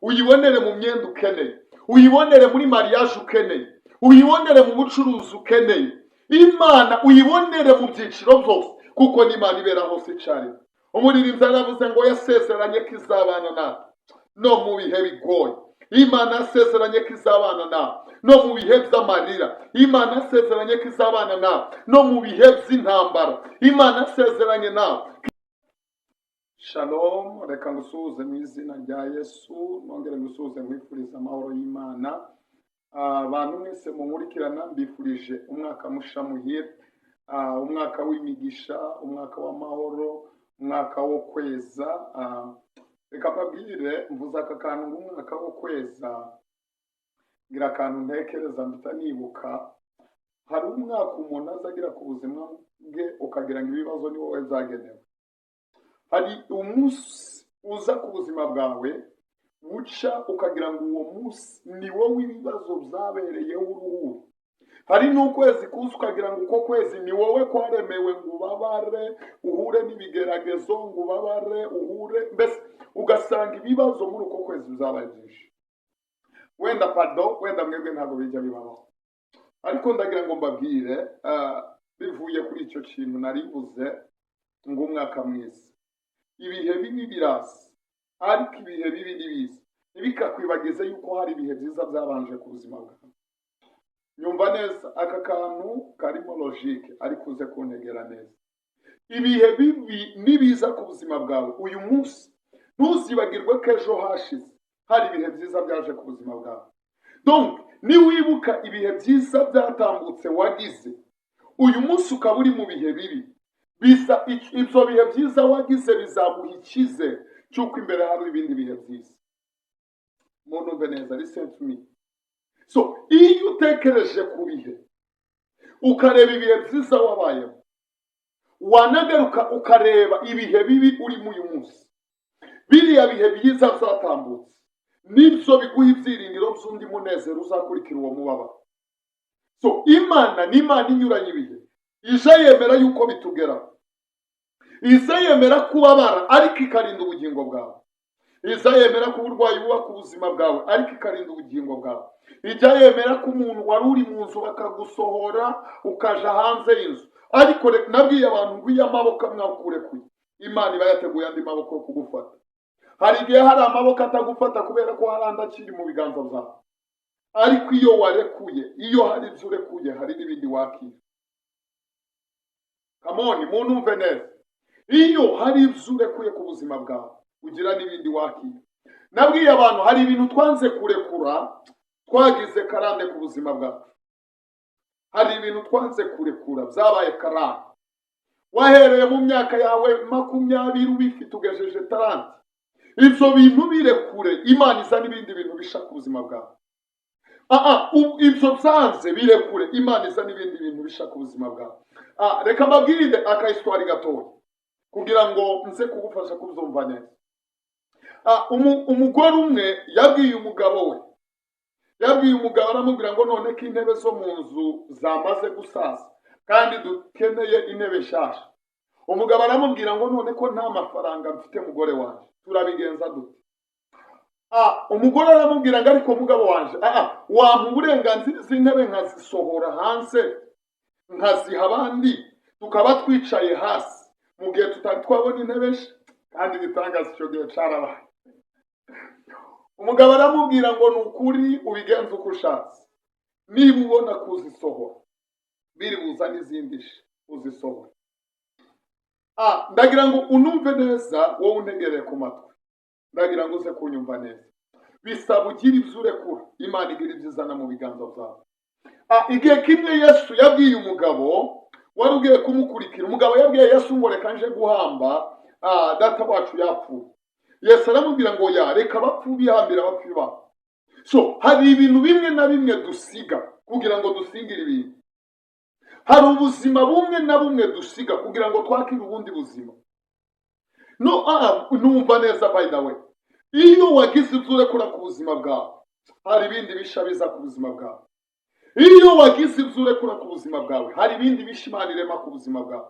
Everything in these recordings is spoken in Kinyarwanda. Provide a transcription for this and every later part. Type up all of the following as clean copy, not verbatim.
uyibonere mu myenda ukeneye, uyibonere muri mariage ukeneye, uyibonere mu bucuruzi ukeneye. Imana uyibonere mu byiciro byose, kuko n'Imana ibera hose icyarimwe. Umuririmbyi aravuze ngo yasezeranye ko izabana natwe no mu bihe bigoye. Imana yasezeranye ko izabana nawe no mu bihe by'amarira. Imana yasezeranye ko izabana nawe no mu bihe by'intambara. Imana yasezeranye nawe. Shalom, reka ngusuhuze mu izina rya Yesu, nongere ngusuhuze nkwifuriza amahoro y'Imana. Abantu mwese munkurikirana mbifurije umwaka musha muhire, umwaka w'imigisha, umwaka w'amahoro, umwaka wo kweza. Reka mbabwire, mvuze aka kantu ng'umwaka wo kweza, ngira akantu ntekereza mpita nibuka. Hari umwaka umuntu azagira ku buzima bwe ukagira ngo ibibazo ni wowe byagenewe. Hari umunsi uza ku buzima bwawe buca ukagira ngo uwo munsi ni wowe ibibazo byabereyeho uruhuri. Hari n'ukwezi kuza ukagira ngo uko kwezi ni wowe kwaremewe ngo ubabare, uhure n'ibigeragezo, ngo ubabare, uhure, mbese ugasanga ibibazo muri uko kwezi byabaye byinshi. Wenda wenda mwebwe ntabwo bijya bibaho, ariko ndagira ngo mbabwire, bivuye kuri icyo kintu naribuze ngo umwaka mwiza. Ibihe bibi biraza, ariko ibihe bibi nibiza ntibikakwibagize yuko hari ibihe byiza byabanje ku buzima bwawe. Nyumva neza, aka kantu karimo logique ariko uze kuntegera neza. Ibihe bibi nibiza ku buzima bwawe uyu munsi, ntuzibagirwe ko ejo hashize hari ibihe byiza byaje ku buzima bwawe. Donc niwibuka ibihe byiza byatambutse wagize, uyu munsi ukaba uri mu bihe bibi, ibyo bihe byiza wagize bizaguha icyizere cy'uko imbere hari ibindi bihe byiza. Munumve neza, listen to me. So iyo utekereje ku bihe ukareba ibihe byiza wabayemo, wanagaruka ukareba ibihe bibi urimo uyu munsi, biriya bihe byiza byatambutse nibyo biguha ibyiringiro by'undi munezero uzakurikira uwo mubabaro. So Imana ni Imana inyuranye ibihe, ije yemera yuko bitugeraho, ije yemera kubabara ariko ikarinda ubugingo bwawe, ije yemera ko uburwayi buba ku buzima bwawe ariko ikarinda ubugingo bwawe, ije yemera ko umuntu wari uri mu nzu bakagusohora ukaja hanze y'inzu, ariko nabwiye abantu ngo iyo amaboko mwakurekuye Imana iba yateguye andi maboko yo kugufata. Hari igihe hari amaboko atagufata kubera ko hari andi akiri mu biganza byawe, ariko iyo warekuye, iyo hari ibyo urekuye hari n'ibindi wakira. Come on, munumve neza. Iyo hari ibyo urekuye ku buzima bwawe ugira n'ibindi wakira. Nabwiye abantu hari ibintu twanze kurekura, twagize karande ku buzima bwacu. Hari ibintu twanze kurekura byabaye karande. Wahereye mu myaka yawe 20 ubifite ugejeje 30. Ibyo bintu birekure, Imana izana ibindi bintu bisha ku buzima bwawe. Ibyo byanze birekure, Imana izana ibindi bintu bisha ku buzima bwawe. Reka mbabwire akayiswari gatoya kugira ngo nze kugufasha kubyumva neza. Umugore umwe yabwiye umugabo we, aramubwira ngo none ko intebe zo mu nzu zamaze gusaza kandi dukeneye intebe nshyashya. Umugabo aramubwira ngo none ko nta mafaranga mfite mugore wanjye, turabigenza dute? Umugore aramubwira ngo ariko mugabo wanjye, wampa uburenganzira izi ntebe nkazisohora hanze nkaziha abandi tukaba twicaye hasi mu gihe tutari twabona intebe nshya? Kandi bitangaza icyo gihe cyarabaye. Umugabo aramubwira ngo ni ukuri ubigenza uko ushatse, niba ubona kuzisohora biri buza n'izindi nshya uzisohora. Ndagira ngo unumve neza, wowe untegereye ku matwi, ndagira ngo uze kunyumva neza. Bisaba ugira ibyo urekura, Imana igira ibyo izana mu biganza byawe. Igihe kimwe Yesu yabwiye umugabo wari ugiye kumukurikira, umugabo yabwiye Yesu ngo reka nje guhamba data wacu yapfuye. Yesu aramubwira ngo reka abapfu bihambira abapfu babo. So hari ibintu bimwe na bimwe dusiga kugira ngo dusingire ibintu. Hari ubuzima bumwe na bumwe dusiga kugira ngo twakire ubundi buzima. Numva neza by the way. Iyo wagize ibyo urekura ku buzima bwawe, hari ibindi bisha biza ku buzima bwawe. Iyo wagize ibyo urekura ku buzima bwawe, hari ibindi bisha Imana irema ku buzima bwawe.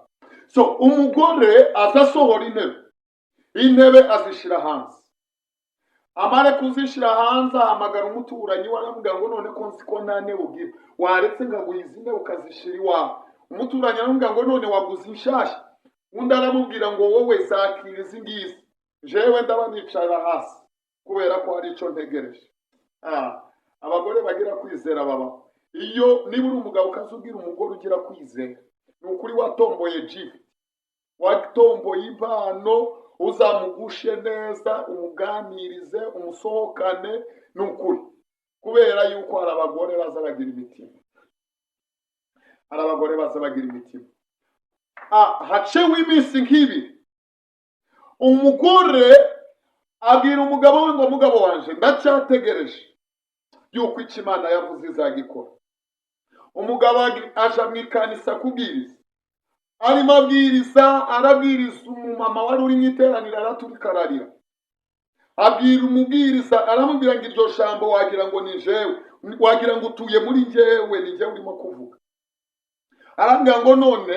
So umugore azasohora intebe azishira hanze. amare kuzishira hanze ahamagara umuturanyi we aramubwira ngo none ko nzi ko nta ntebe ugira waretse ngaguha izi ntebe ukazishira iwawe. Umuturanyi aramubwira ngo none waguze inshashya, undi aramubwira ngo wowe zakira izi ngizi, jewe ndaba nicara hasi kubera ko hari ico ntegereje. Abagore bagira kwizera baba, iyo niba uri umugabo ukazubwira umugore ugira kwizera, ni ukuri watomboye gift, watomboye impano, uzamugushe neza, umuganirize, umusohokane, ni ukuri. Kubera yuko hari abagore baza bagira imitima, hari abagore baza bagira imitima. Haceho iminsi nk'ibiri, umugore abwira umugabo we ngo mugabo wanje ndacyategereje yuko icyo Imana yavuze izagikora. Umugabo aja mu ikanisa kubwiriza, arimo abwiriza, arabwiriza umumama wari uri mu iteraniro araturika ararira. Abwira umubwiriza aramubwira ngo iryo jambo wagira ngo ni jewe, wagira ngo utuye muri njyewe, ni njyewe urimo kuvuga. Arambwira ngo none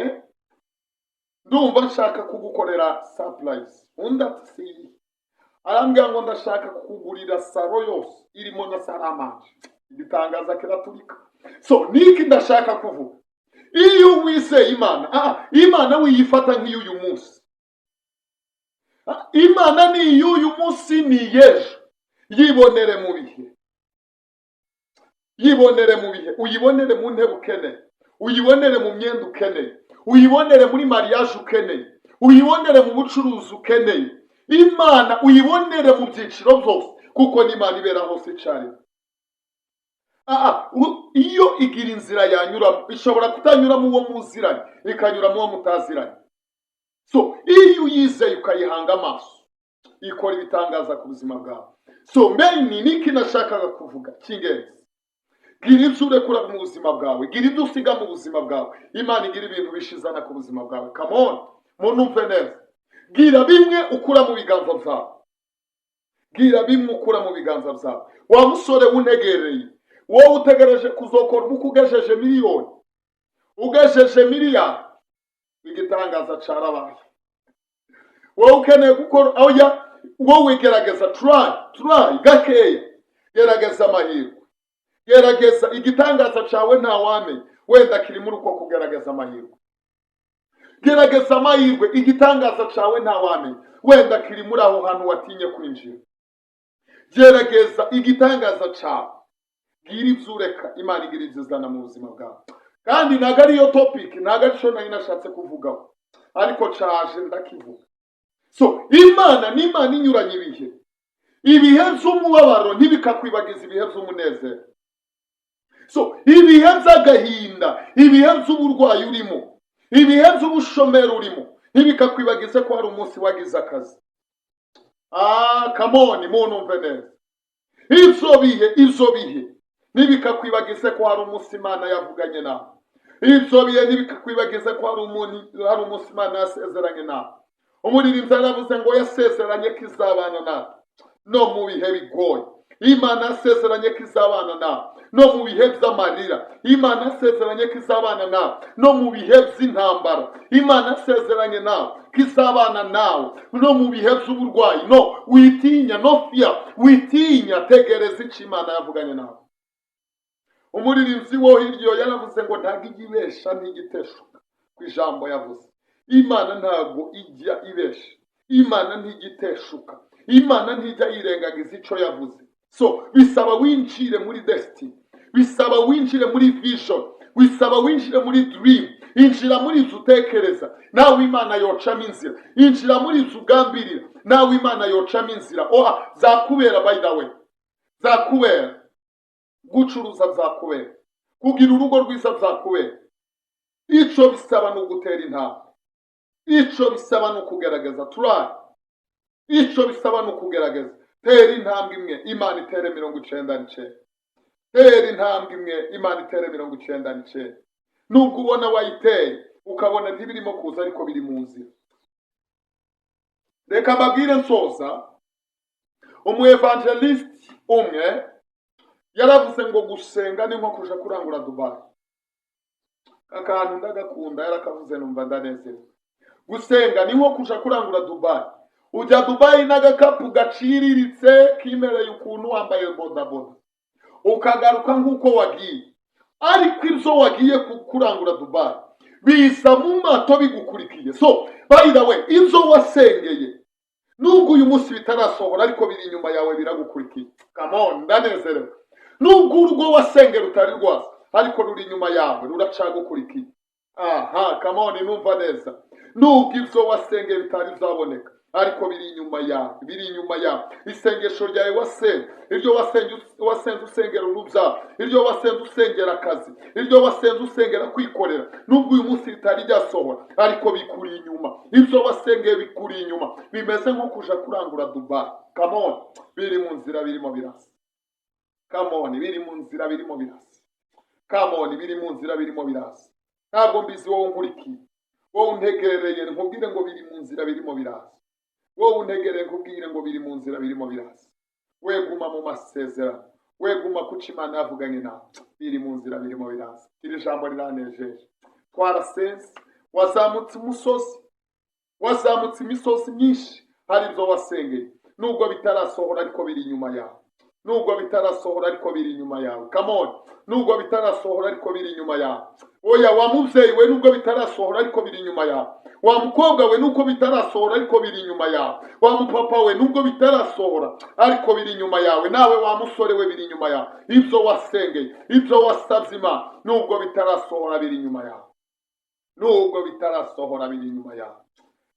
ndumva nshaka kugukorera surprise. Undi ati si. Arambwira ngo ndashaka kukugurira saro yose irimo na saramanje. Igitangaza kiraturika. So niki ndashaka kuvuga, iyo wizeye Imana, Imana wiyifata nk'iy'uyu munsi. Imana ni iy'uyu munsi, ni yejo. Yibonere mu bihe, yibonere mu bihe, uyibonere mu ntebe ukeneye, uyibonere mu myenda ukeneye, uyibonere muri mariage ukeneye, uyibonere mu bucuruzi ukeneye. Imana uyibonere mu byiciro byose, kuko n'Imana ibera hose icyarimwe. Iyo igira inzira yanyuramo, ishobora kutanyuramo uwo muziranye, ikanyuramo uwo mutaziranye. So iyo uyizeye ukayihanga amaso, ikora ibitangaza ku buzima bwawe. So mbere niki nashakaga kuvuga cy'ingenzi, gira ibyo urekura mu buzima bwawe, gira ibyo usiga mu buzima bwawe. Imana igira ibintu bishizana ku buzima bwawe. Come on, munumve neza. Gira bimwe ukura mu biganza byawe, gira bimwe ukura mu biganza byawe. Wa musore untegereye, wowe utegereje kuzokora uko ugejeje miliyoni, ugejeje miliyari, igitangaza carabaye. Wowe ukeneye gukora, wowe gerageza, try gakeya, gerageza amahirwe, gerageza. Igitangaza cawe nta wamenye, wenda kiri muri uko kugerageza amahirwe. Gerageza amahirwe, igitangaza cawe nta wamenye, wenda kiri muri aho hantu watinye kwinjira. Gerageza igitangaza cawe, gira ibyo ureka, Imana igira izizana mu buzima bwawe. Kandi ntago ariyo topic, ntago arico nari nashatse kuvugaho, ariko caje ndakivuga. So Imana ni Imana inyuranye ibihe. Ibihe by'umubabaro ntibikakwibagiza ibihe by'umunezero. So ibihe by'agahinda, ibihe by'uburwayi urimo, ibihe by'ubushomeri urimo, ntibikakwibagize ko hari umunsi wagize akazi. Come on, munumve neza. Ibyo bihe ntibikakwibagize ko hari umunsi Imana yavuganye nawe. Ibyo bihe ntibikakwibagize ko hari umunsi Imana yasezeranye nawe. Umuririmbyi yaravuze ngo yasezeranye ko izabana nawe no mu bihe bigoye. Imana yasezeranye ko izabana nawe no mu bihe by'amarira. Imana yasezeranye ko izabana nawe no mu bihe by'intambara. Imana yasezeranye nawe ko izabana nawe no mu bihe by'uburwayi. No, witinya, no fear, witinya, tegereza icyo Imana yavuganye nawe. Umuririmbyi wo hiryo yaravuze ngo ntago igibesha ntigiteshuka ku ijambo yavuze. Imana ntago ijya ibesha, Imana ntigiteshuka, Imana ntijya yirengagiza icyo yavuze. So bisaba winjire muri destiny, bisaba winjire muri vision, bisaba winjire muri dream. Injira muri izo utekereza, nawe Imana yocamo inzira. Injira muri izo ugambirira, nawe Imana yocamo inzira. Zakubera, by the way, zakubera. Gucuruza zakubera, kugira urugo rwiza zakubera. Ico bisaba no gutera intambwe, ico bisaba no kugerageza. Try, ico bisaba no kugerageza. Tera intambwe imwe, Imana itere 99. Tera intambwe imwe, Imana itere 99. Nubwo ubona wayiteye ukabona ntibirimo kuza, ariko biri mu nzira. Reka mbabwire nsoza, evangelist umwe yaravuze ngo gusenga ni nko kuja kurangura Dubai. Akantu ndagakunda, yarakavuze numva ndanezerewe. Gusenga ni nko kuja kurangura Dubai. ujya Dubai n'agakapu gaciriritse kimereye ukuntu wambaye bodaboda ukagaruka nk'uko wagiye, ariko ibyo wagiye kurangura Dubai biza mu mato bigukurikiye. So by the way, ibyo wasengeye nubwo uyu munsi bitarasohora ariko biri inyuma yawe biragukurikiye. Come on, ndanezerewe. Nubwo urugo wasengera utari rwasa ariko ruri inyuma yawe ruracagukurikiye. Aha, come on, numva neza. Nubwo ibyo wasengeye bitari bizaboneka ariko biri inyuma yawe, biri inyuma yawe. Isengesho ryawe wasenze, iryo wasenze usengera urubyaro, iryo wasenze usengera akazi, iryo wasenze usengera kwikorera, nubwo uyu munsi ritari ryasohora ariko bikuri inyuma. Ibyo wasengeye bikuri inyuma, bimeze nko kuja kurangura Dubai. Come on, biri mu nzira birimo birasa. Come on, biri mu nzira birimo birasa. Come on, biri mu nzira birimo birasa. Ntabwo mbizi wowe nkurikiye, wowe untegereye nkubwire ngo biri mu nzira birimo birasa. Wowe untegereye nkubwire ngo biri mu nzira birimo birasa. Weguma mu masezerano, weguma kuca Imana yavuganye nawe, biri mu nzira birimo birasa. Iri jambo riranejeje. Twarasenze, wazamutse umusozi, wazamutse imisozi myinshi, hari ibyo wasengeye nubwo bitarasohora ariko biri inyuma yawe, nubwo bitarasohora ariko biri inyuma yawe. Come on, nubwo bitarasohora ariko biri inyuma yawe. Oya, wa mubyeyi we nubwo bitarasohora ariko biri inyuma yawe. Wa mukobwa we nubwo bitarasohora ariko biri inyuma yawe. Wa mupapa we nubwo bitarasohora ariko biri inyuma yawe. Nawe wa musore we biri inyuma yawe. Ibyo wasengeye, ibyo wasabye Imana nubwo bitarasohora biri inyuma yawe. Nubwo bitarasohora biri inyuma yawe.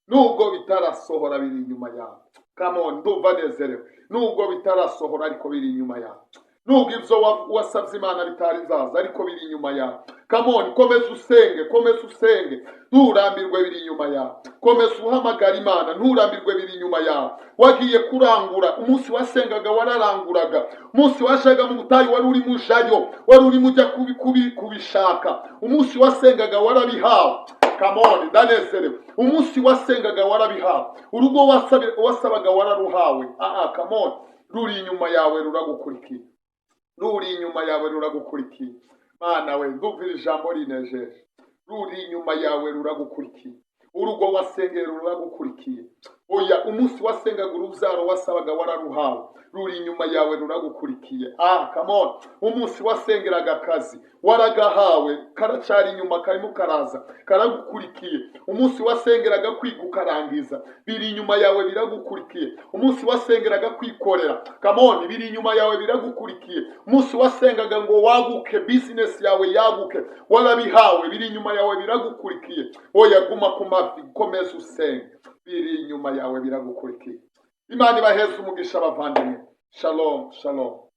Nubwo bitarasohora biri inyuma yawe. Come on, ndumva nezerewe. Nubwo bitarasohora ariko biri inyuma yawe. Nubwo ibyo wasabye Imana bitari zaza ariko biri inyuma yawe. Come on, komeza usenge, komeza usenge, nturambirwe biri inyuma yawe. Komeza uhamagara Imana, nturambirwe biri inyuma yawe. Wagiye kurangura, umunsi wasengaga wararanguraga, umunsi washaga mu butayu wari uri mu jayo, wari uri mujya kubishaka, umunsi wasengaga warabihawe. Come on, ndanezerewe. Umunsi wasengaga warabihawe, urugo wasabaga wararuhawe. Come on, ruri inyuma yawe ruragukurikiye, ruri inyuma yawe ruragukurikiye. Mana we, ndumvira ijambo rinejeje. Ruri inyuma yawe ruragukurikiye, urugo wasengera ruragukurikiye. Oya, umunsi wasengaga urubyaro wasabaga wararuhawe, ruri inyuma yawe ruragukurikiye. Come on, umunsi wasengeraga akazi waragahawe, karacari inyuma karimo karaza karagukurikiye. Umunsi wasengeraga kwiga ukarangiza, biri inyuma yawe biragukurikiye. Umunsi wasengeraga kwikorera, come on, biri inyuma yawe biragukurikiye. Umunsi wasengaga ngo waguke, business yawe yaguke, warabihawe, biri inyuma yawe biragukurikiye. Oya, guma ku mavi, komeza usenge, biri inyuma yawe biragukurikiye. Imana ibaheze umugisha abavandimwe. Shalom, shalom.